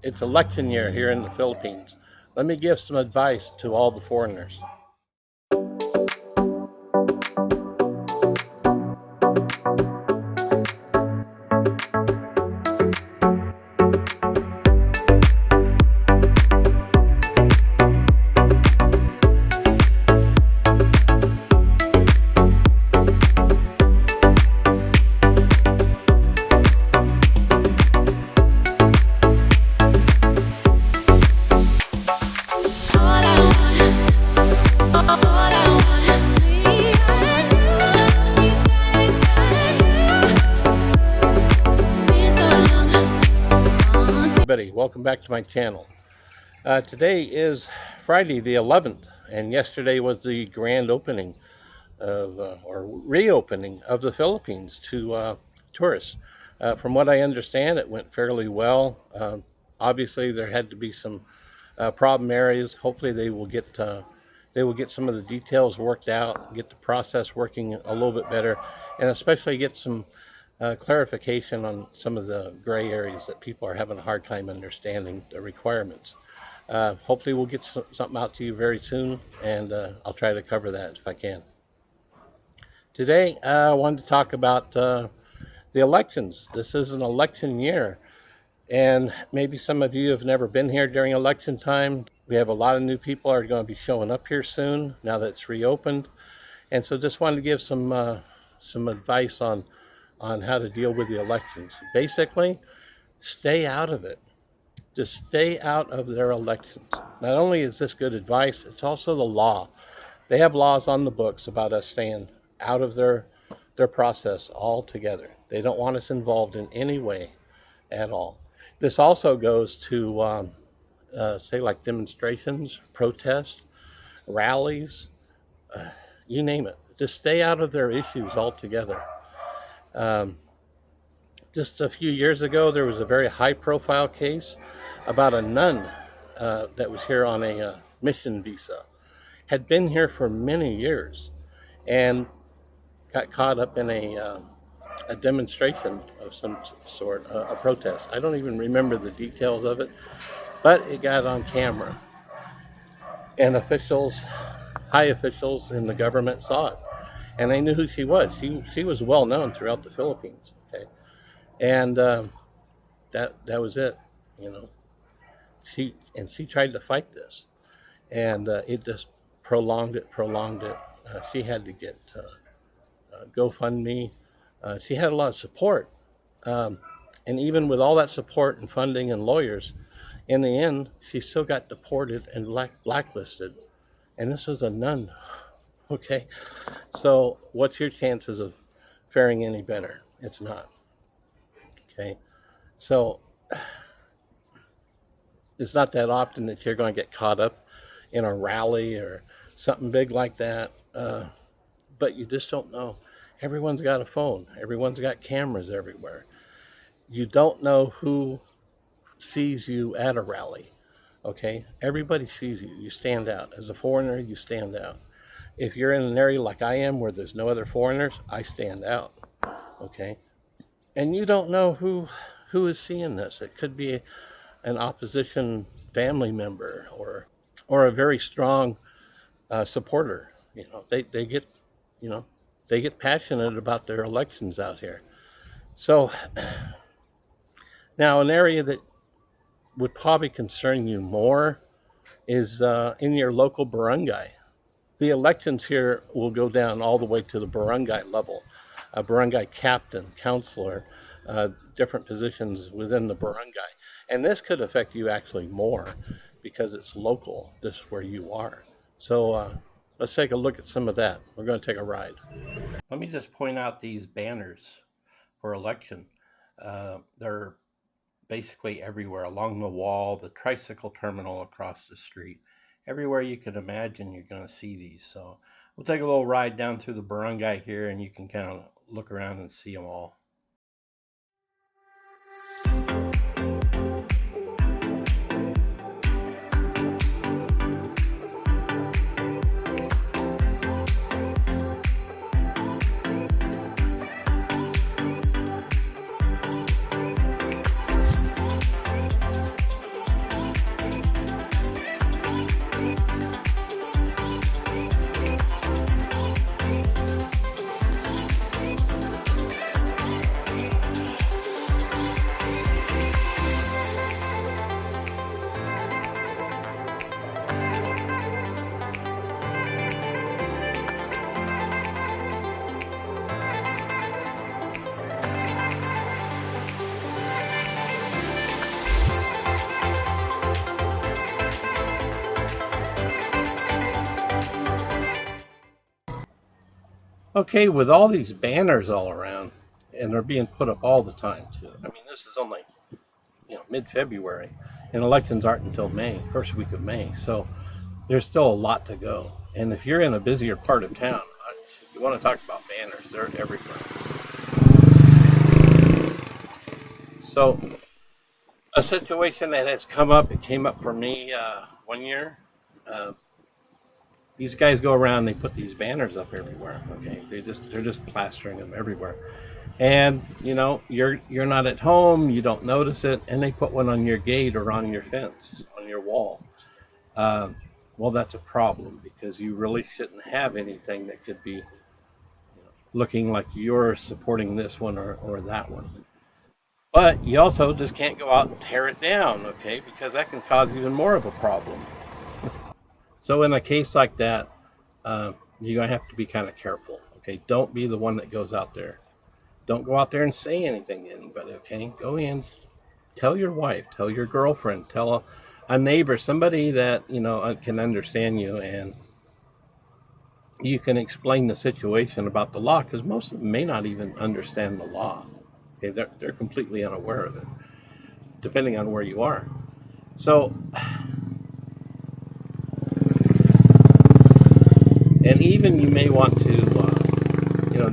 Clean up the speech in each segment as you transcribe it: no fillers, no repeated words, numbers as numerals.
It's election year here in the Philippines. Let me give some advice to all the foreigners. Everybody, welcome back to my channel. Today is Friday the 11th, and yesterday was the grand opening of, or reopening of the Philippines to tourists. From what I understand, it went fairly well. Obviously, there had to be some problem areas. Hopefully, they will get some of the details worked out, get the process working a little bit better, and especially get some clarification on some of the gray areas that people are having a hard time understanding the requirements. Hopefully we'll get something out to you very soon, and I'll try to cover that if I can. Today I wanted to talk about the elections. This is an election year, and maybe some of you have never been here during election time. We have a lot of new people are going to be showing up here soon now that it's reopened, and so just wanted to give some advice on how to deal with the elections. Basically, stay out of it. Just stay out of their elections. Not only is this good advice, it's also the law. They have laws on the books about us staying out of their process altogether. They don't want us involved in any way at all. This also goes to, say, like demonstrations, protests, rallies, you name it. Just stay out of their issues altogether. Just a few years ago, there was a very high-profile case about a nun that was here on a mission visa, had been here for many years, and got caught up in a demonstration of some sort, a protest. I don't even remember the details of it, but it got on camera, and officials, high officials in the government saw it, and they knew who she was. She was well known throughout the Philippines. Okay, and that was it. You know, she tried to fight this, and it just prolonged it. She had to get GoFundMe. She had a lot of support, and even with all that support and funding and lawyers, in the end, she still got deported and blacklisted. And this was a nun. Okay, so what's your chances of faring any better? It's not. Okay, so it's not that often that you're going to get caught up in a rally or something big like that, but you just don't know. Everyone's got a phone. Everyone's got cameras everywhere. You don't know who sees you at a rally. Okay, everybody sees you. You stand out. As a foreigner, you stand out. If you're in an area like I am where there's no other foreigners, I stand out. Okay, and you don't know who is seeing this. It could be an opposition family member or a very strong supporter. You know, they get passionate about their elections out here. So now an area that would probably concern you more is in your local barangay. The elections here will go down all the way to the barangay level. A barangay captain, counselor, different positions within the barangay. And this could affect you actually more because it's local, just where you are. So let's take a look at some of that. We're going to take a ride. Let me just point out these banners for election. They're basically everywhere, along the wall, the tricycle terminal across the street. Everywhere you can imagine, you're going to see these. So we'll take a little ride down through the barangay here, and you can kind of look around and see them all. Okay, with all these banners all around, and they're being put up all the time too. I mean, this is only mid-February, and elections aren't until May, first week of May. So there's still a lot to go. And if you're in a busier part of town, you want to talk about banners, they're everywhere. So a situation that has come up, it came up for me one year. Uh, these guys go around, they put these banners up everywhere. Okay, they're just plastering them everywhere. And you're not at home, you don't notice it, and they put one on your gate or on your fence, on your wall. Uh, well, that's a problem because you really shouldn't have anything that could be looking like you're supporting this one or that one. But you also just can't go out and tear it down, okay, because that can cause even more of a problem. So in a case like that, you're going to have to be kind of careful, okay? Don't be the one that goes out there. Don't go out there and say anything to anybody, okay? Go in, tell your wife, tell your girlfriend, tell a neighbor, somebody that, can understand you, and you can explain the situation about the law, because most of them may not even understand the law. Okay, they're completely unaware of it, depending on where you are. So, and even you may want to,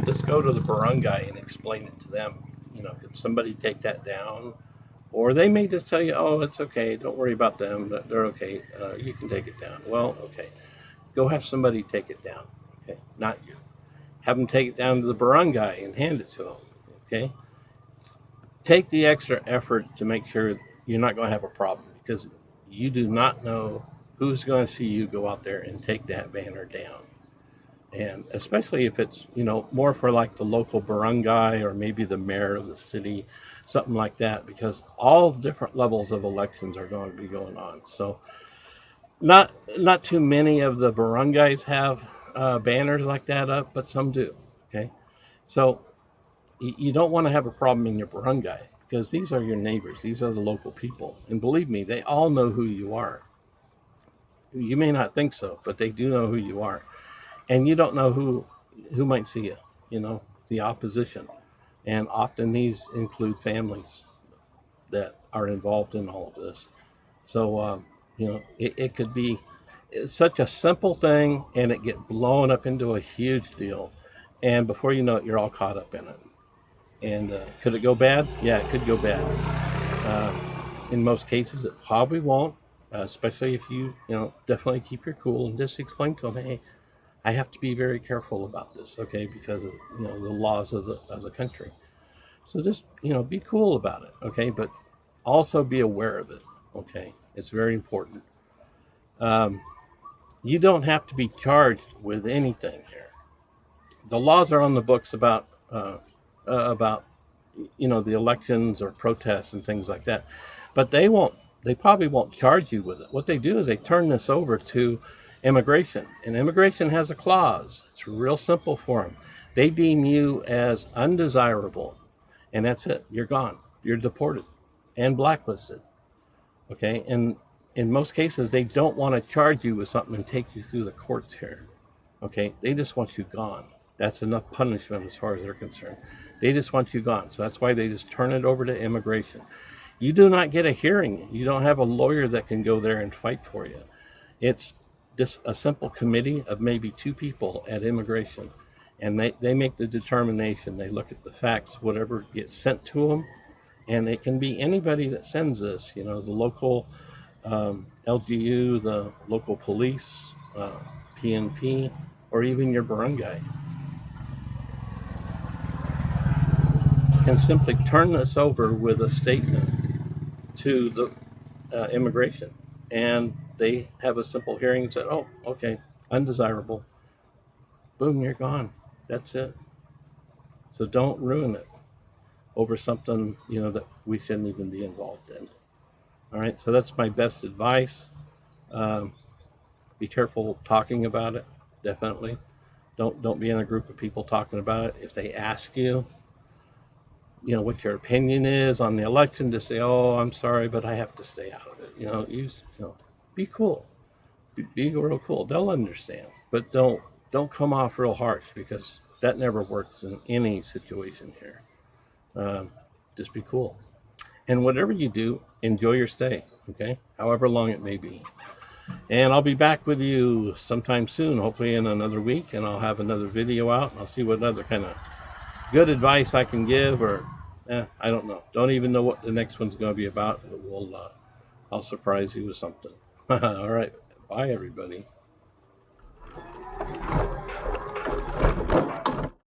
just go to the barangay and explain it to them. Could somebody take that down? Or they may just tell you, oh, it's okay, don't worry about them, they're okay, you can take it down. Well, okay, go have somebody take it down, okay, not you. Have them take it down to the barangay and hand it to them, okay? Take the extra effort to make sure you're not going to have a problem, because you do not know who's going to see you go out there and take that banner down. And especially if it's, more for like the local barangay or maybe the mayor of the city, something like that, because all different levels of elections are going to be going on. So not too many of the barangays have banners like that up, but some do. Okay, so you don't want to have a problem in your barangay, because these are your neighbors, these are the local people, and believe me, they all know who you are. You may not think so, but they do know who you are, and you don't know who might see you. The opposition, and often these include families that are involved in all of this. So it could be such a simple thing, and it get blown up into a huge deal, and before you know it, you're all caught up in it. And could it go bad? Yeah, it could go bad. Uh, in most cases, it probably won't, especially if definitely keep your cool and just explain to them, hey, I have to be very careful about this, okay, because of the laws of the country. So just be cool about it, okay, but also be aware of it, okay. It's very important. Um, you don't have to be charged with anything here. The laws are on the books about the elections or protests and things like that, but they probably won't charge you with it. What they do is they turn this over to immigration, and immigration has a clause. It's real simple for them. They deem you as undesirable, and that's it. You're gone. You're deported and blacklisted. Okay, and in most cases they don't want to charge you with something and take you through the courts here. Okay, they just want you gone. That's enough punishment as far as they're concerned. They just want you gone. So that's why they just turn it over to immigration. You do not get a hearing. You don't have a lawyer that can go there and fight for you. It's just a simple committee of maybe two people at immigration, and they make the determination. They look at the facts, whatever gets sent to them, and it can be anybody that sends this, the local LGU, the local police, PNP, or even your barangay. Can simply turn this over with a statement to the immigration, and they have a simple hearing and said, oh, okay, undesirable. Boom, you're gone. That's it. So don't ruin it over something, that we shouldn't even be involved in. All right, so that's my best advice. Um, be careful talking about it, definitely. Don't be in a group of people talking about it. If they ask you, what your opinion is on the election, to say, oh, I'm sorry, but I have to stay out of it. Be cool. Be real cool. They'll understand, but don't come off real harsh, because That never works in any situation here. Um, just be cool. And whatever you do, enjoy your stay, okay? However long it may be. And I'll be back with you sometime soon, hopefully in another week, and I'll have another video out. And I'll see what other kind of good advice I can give, or I don't know. Don't even know what the next one's going to be about. But I'll surprise you with something. All right. Bye, everybody.